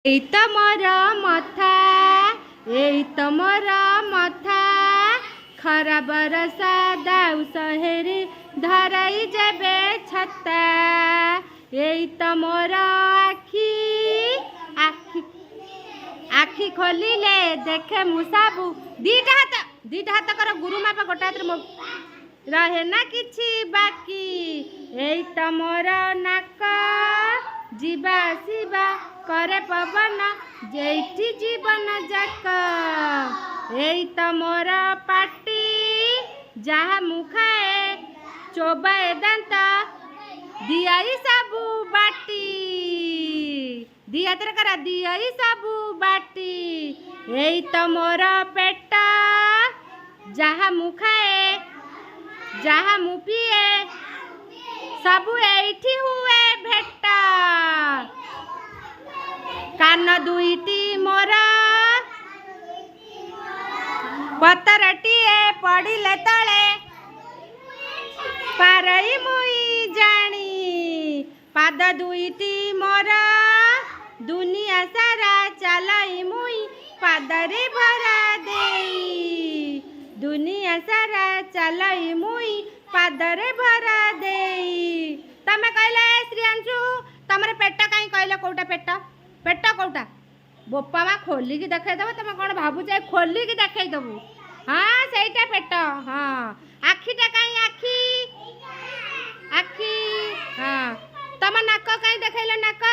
এই তো মোর মথা এই তো মোর মথা খরা বরসা দাউ সহেরি ধরাই যাবে ছতা এই তো মোর আখি আখি আখি খোলিলে দেখে মু সাবু দিটা হাত কর গুরু মাপা গোটা হাତରେ ମୋ ରହେ ନା କିଛି ବାକି ଏଇ ତ ମୋର ନାକ ଯିବା ଆସିବା करे पवन जेठी जीवन जाक एई त मोर पाटी जहा मुखाए चोबाए दांत दियाई सबू बाटी दिया तेरे करा दियाई सबू बाटी एई त मोर पेट जहा मुखाए जहा मुपिए सबू एठी हुए भेटा कान दुईटी मोर पतरटीए पड़िले तले पारई मुई जानी पाद दुईटी मोर दुनिया सारा चलाई मुई पादरे भरा देई दुनिया सारा चलाई मुई पादरे भरा देई तमे कहले श्रीयांशु तमरे पेट कहीं कहले कोटा पेट कौटा बोपा माँ खोलिकी देखईदेव तुम कौन भावुच खोलिकी देखईदेवु हाँ सहीटा पेट हाँ आखिटा कहीं आखि आखि हाँ तुम नाक कहीं देखल नाक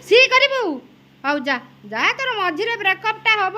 सी करू हौ जा जा तोर मझे ब्रेकअपटा हम।